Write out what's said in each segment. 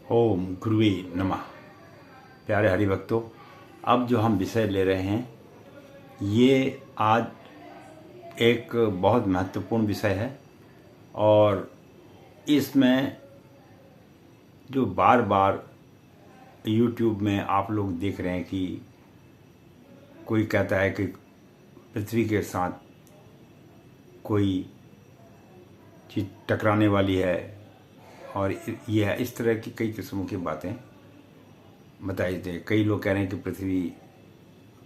ओम गुरुवे नमः। प्यारे हरिभक्तों, अब जो हम विषय ले रहे हैं ये आज एक बहुत महत्वपूर्ण विषय है और इसमें जो बार बार YouTube में आप लोग देख रहे हैं कि कोई कहता है कि पृथ्वी के साथ कोई चीज़ टकराने वाली है और ये है, इस तरह की कई किस्मों की बातें बताई जाती हैं। कई लोग कह रहे हैं कि पृथ्वी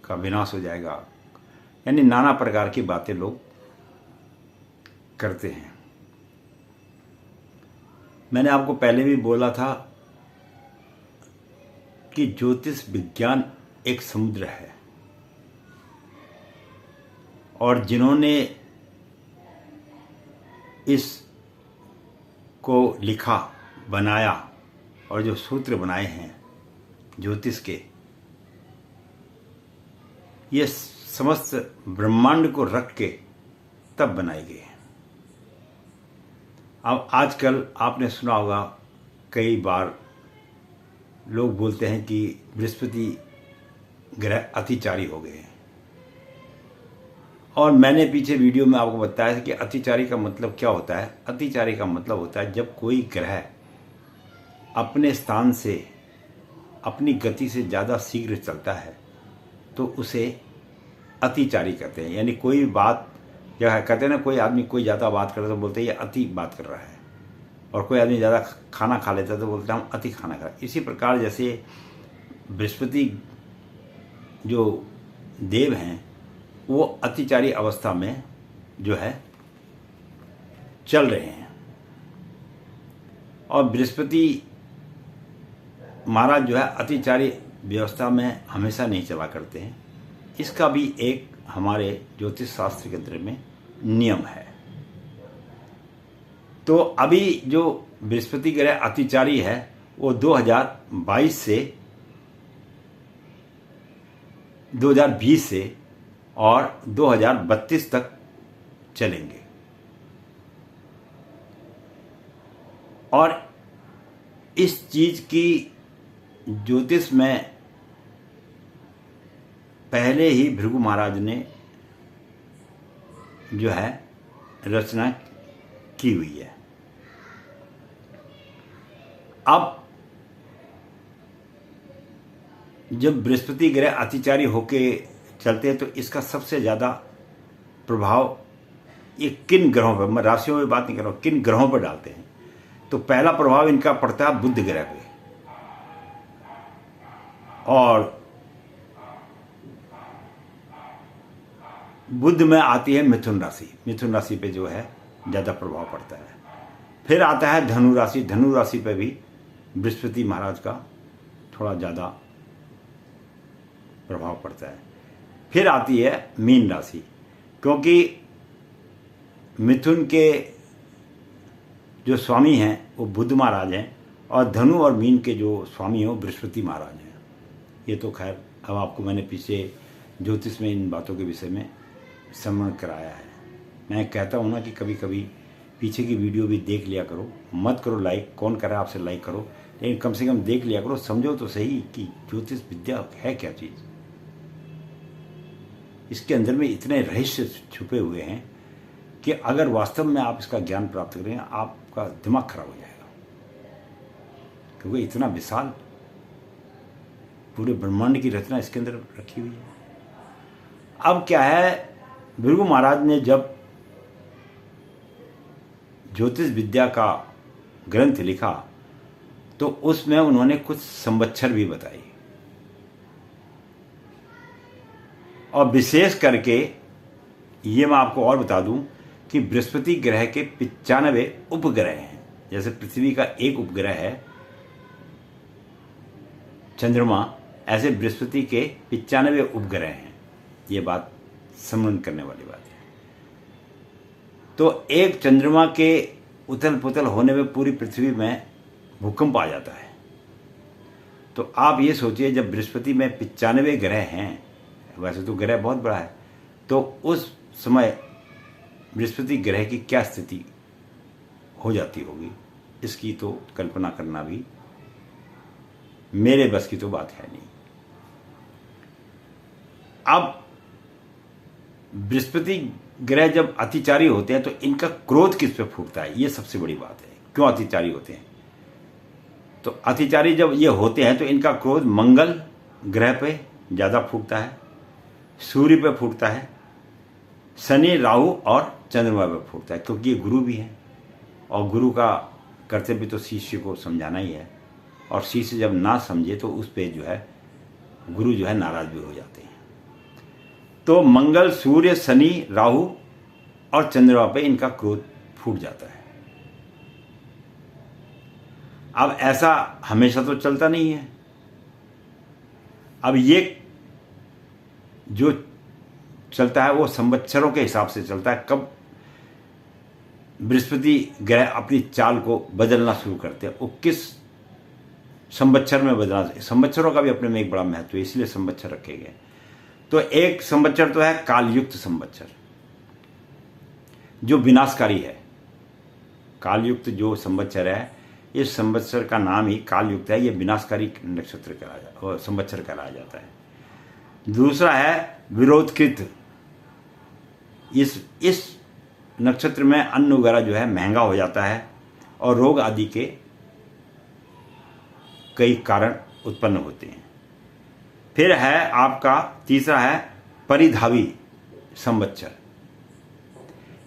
का विनाश हो जाएगा, यानी नाना प्रकार की बातें लोग करते हैं। मैंने आपको पहले भी बोला था कि ज्योतिष विज्ञान एक समुद्र है और जिन्होंने इस को लिखा, बनाया और जो सूत्र बनाए हैं ज्योतिष के, ये समस्त ब्रह्मांड को रख के तब बनाए गए हैं। अब आजकल आपने सुना होगा, कई बार लोग बोलते हैं कि बृहस्पति ग्रह अतिचारी हो गए हैं और मैंने पीछे वीडियो में आपको बताया था कि अतिचारी का मतलब क्या होता है। अतिचारी का मतलब होता है जब कोई ग्रह अपने स्थान से अपनी गति से ज़्यादा शीघ्र चलता है तो उसे अतिचारी कहते हैं। यानी कोई बात जो है, कहते हैं ना, कोई आदमी कोई ज़्यादा बात करता है तो बोलते हैं ये अति बात कर रहा है, और कोई आदमी ज़्यादा खाना खा लेता है तो बोलते हैं हम अति खाना खा। इसी प्रकार जैसे बृहस्पति जो देव हैं वो अतिचारी अवस्था में जो है चल रहे हैं और बृहस्पति महाराज जो है अतिचारी व्यवस्था में हमेशा नहीं चला करते हैं। इसका भी एक हमारे ज्योतिष शास्त्र के अंदर में नियम है। तो अभी जो बृहस्पति ग्रह अतिचारी है वो 2022 से 2020 से और 2032 तक चलेंगे और इस चीज की ज्योतिष में पहले ही भृगु महाराज ने जो है रचना की हुई है। अब जब बृहस्पति ग्रह अतिचारी होके चलते हैं तो इसका सबसे ज़्यादा प्रभाव ये किन ग्रहों पर, मैं राशियों में बात नहीं कर रहा हूँ, किन ग्रहों पर डालते हैं। तो पहला प्रभाव इनका पड़ता है बुध ग्रह पे और बुध में आती है मिथुन राशि। मिथुन राशि पे जो है ज़्यादा प्रभाव पड़ता है। फिर आता है धनु राशि। धनु राशि पे भी बृहस्पति महाराज का थोड़ा ज़्यादा प्रभाव पड़ता है। फिर आती है मीन राशि, क्योंकि मिथुन के जो स्वामी हैं वो बुध महाराज हैं और धनु और मीन के जो स्वामी हैं वो बृहस्पति महाराज हैं। ये तो खैर अब आपको मैंने पीछे ज्योतिष में इन बातों के विषय में समझ कराया है। मैं कहता हूँ ना कि कभी कभी पीछे की वीडियो भी देख लिया करो, मत करो लाइक, कौन करे आपसे लाइक करो, लेकिन कम से कम देख लिया करो, समझो तो सही कि ज्योतिष विद्या है क्या चीज़। इसके अंदर में इतने रहस्य छुपे हुए हैं कि अगर वास्तव में आप इसका ज्ञान प्राप्त करें आपका दिमाग खराब हो जाएगा, क्योंकि इतना विशाल पूरे ब्रह्मांड की रचना इसके अंदर रखी हुई है। अब क्या है, भृगु महाराज ने जब ज्योतिष विद्या का ग्रंथ लिखा तो उसमें उन्होंने कुछ संवत्सर भी बताई और विशेष करके ये मैं आपको और बता दूं कि बृहस्पति ग्रह के 95 उपग्रह हैं। जैसे पृथ्वी का एक उपग्रह है चंद्रमा, ऐसे बृहस्पति के 95 उपग्रह हैं। ये बात समझ करने वाली बात है। तो एक चंद्रमा के उथल पुथल होने में पूरी पृथ्वी में भूकंप आ जाता है। तो आप ये सोचिए, जब बृहस्पति में 95 ग्रह हैं, वैसे तो ग्रह बहुत बड़ा है, तो उस समय बृहस्पति ग्रह की क्या स्थिति हो जाती होगी, इसकी तो कल्पना करना भी मेरे बस की तो बात है नहीं। अब बृहस्पति ग्रह जब अतिचारी होते हैं तो इनका क्रोध किस पे फूटता है, ये सबसे बड़ी बात है। क्यों अतिचारी होते हैं? तो अतिचारी जब ये होते हैं तो इनका क्रोध मंगल ग्रह पे ज़्यादा फूटता है, सूर्य पे फूटता है, शनि राहु और चंद्रमा पे फूटता है, क्योंकि ये गुरु भी है और गुरु का कर्तव्य तो शिष्य को समझाना ही है। और शिष्य जब ना समझे तो उस पे जो है गुरु जो है नाराज भी हो जाते हैं। तो मंगल, सूर्य, शनि, राहु और चंद्रमा पे इनका क्रोध फूट जाता है। अब ऐसा हमेशा तो चलता नहीं है। अब ये जो चलता है वो संवत्सरों के हिसाब से चलता है। कब बृहस्पति ग्रह अपनी चाल को बदलना शुरू करते हैं, वो किस संवत्सर में बदलना। संवत्सरों का भी अपने में एक बड़ा महत्व है, इसलिए संवत्सर रखे गए। तो एक संवत्सर तो है कालयुक्त संवत्सर, जो विनाशकारी है। कालयुक्त जो संवत्सर है, इस संवत्सर का नाम ही कालयुक्त है, ये विनाशकारी नक्षत्र संवत्सर कहलाया जाता है। दूसरा है विरोधकृत। इस नक्षत्र में अन्न वगैरह जो है महंगा हो जाता है और रोग आदि के कई कारण उत्पन्न होते हैं। फिर है आपका तीसरा है परिधावी संवत्सर।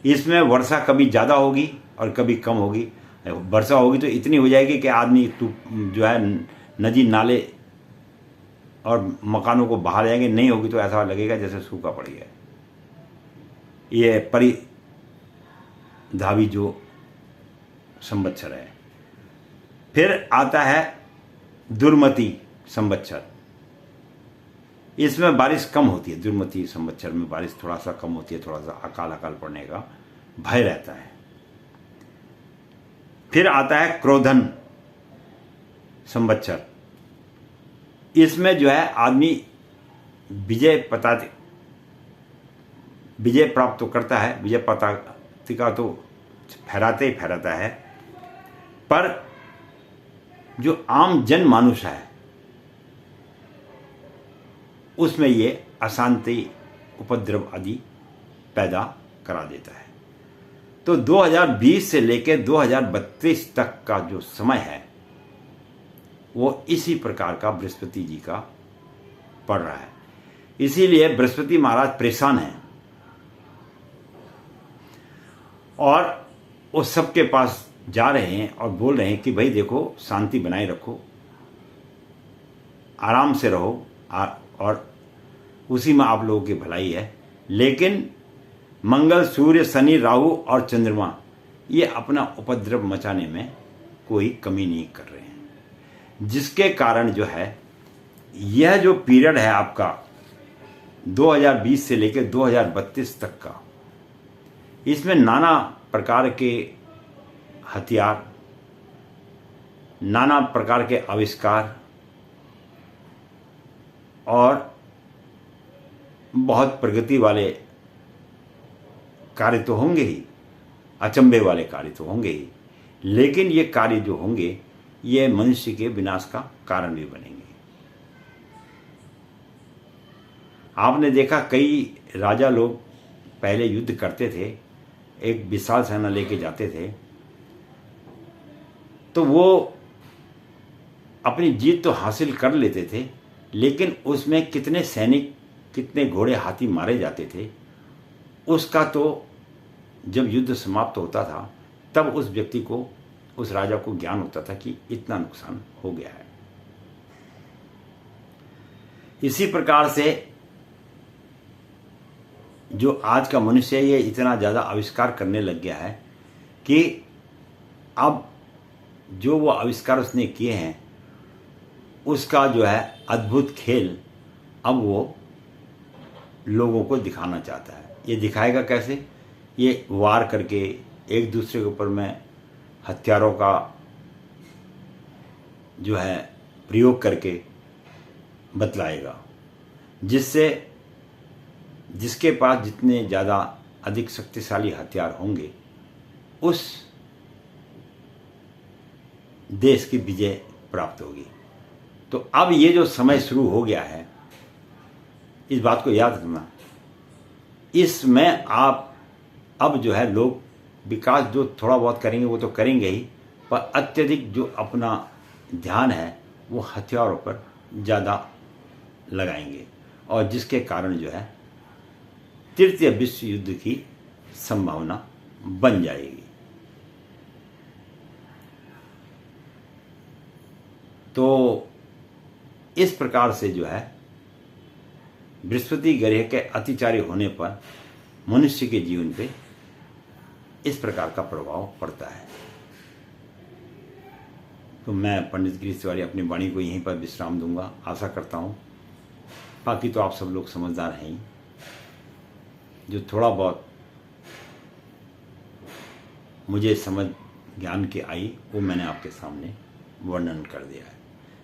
इसमें वर्षा कभी ज़्यादा होगी और कभी कम होगी। वर्षा होगी तो इतनी हो जाएगी कि आदमी जो है नदी नाले और मकानों को बहा जाएंगे, नहीं होगी तो ऐसा लगेगा जैसे सूखा पड़ गया। ये परिधावी जो संवत्सर है। फिर आता है दुर्मति संवत्सर। इसमें बारिश कम होती है। दुर्मति संवत्सर में बारिश थोड़ा सा कम होती है, थोड़ा सा अकाल पड़ने का भय रहता है। फिर आता है क्रोधन संवत्सर। इसमें जो है आदमी विजय प्राप्त तो करता है, विजय पताका तो फहराते ही फहराता है, पर जो आम जन मानुष है उसमें ये अशांति, उपद्रव आदि पैदा करा देता है। तो 2020 से लेकर 2032 तक का जो समय है वो इसी प्रकार का बृहस्पति जी का पड़ रहा है। इसीलिए बृहस्पति महाराज परेशान हैं और वो सबके पास जा रहे हैं और बोल रहे हैं कि भाई देखो, शांति बनाए रखो, आराम से रहो और उसी में आप लोगों की भलाई है। लेकिन मंगल, सूर्य, शनि, राहु और चंद्रमा ये अपना उपद्रव मचाने में कोई कमी नहीं कर रहे हैं, जिसके कारण जो है यह जो पीरियड है आपका 2020 से लेकर 2032 तक का, इसमें नाना प्रकार के हथियार, नाना प्रकार के आविष्कार और बहुत प्रगति वाले कार्य तो होंगे ही, अचंभे वाले कार्य तो होंगे ही, लेकिन ये कार्य जो होंगे ये मनुष्य के विनाश का कारण भी बनेंगे। आपने देखा कई राजा लोग पहले युद्ध करते थे, एक विशाल सेना लेके जाते थे, तो वो अपनी जीत तो हासिल कर लेते थे, लेकिन उसमें कितने सैनिक, कितने घोड़े, हाथी मारे जाते थे, उसका तो जब युद्ध समाप्त होता था तब उस व्यक्ति को, उस राजा को ज्ञान होता था कि इतना नुकसान हो गया है। इसी प्रकार से जो आज का मनुष्य है ये इतना ज़्यादा आविष्कार करने लग गया है कि अब जो वो आविष्कार उसने किए हैं उसका जो है अद्भुत खेल अब वो लोगों को दिखाना चाहता है। ये दिखाएगा कैसे? ये वार करके, एक दूसरे के ऊपर में हथियारों का जो है प्रयोग करके बतलाएगा, जिससे जिसके पास जितने ज़्यादा अधिक शक्तिशाली हथियार होंगे उस देश की विजय प्राप्त होगी। तो अब ये जो समय शुरू हो गया है, इस बात को याद रखना, इसमें आप अब जो है लोग विकास जो थोड़ा बहुत करेंगे वो तो करेंगे ही, पर अत्यधिक जो अपना ध्यान है वो हथियारों पर ज़्यादा लगाएंगे, और जिसके कारण जो है तृतीय विश्व युद्ध की संभावना बन जाएगी। तो इस प्रकार से जो है बृहस्पति ग्रह के अतिचारी होने पर मनुष्य के जीवन पे इस प्रकार का प्रभाव पड़ता है। तो मैं पंडित गिरीश तिवारी अपनी वाणी को यहीं पर विश्राम दूंगा, आशा करता हूँ। बाकी तो आप सब लोग समझदार हैं ही, जो थोड़ा बहुत मुझे समझ ज्ञान की आई वो मैंने आपके सामने वर्णन कर दिया है।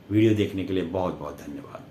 वीडियो देखने के लिए बहुत बहुत धन्यवाद।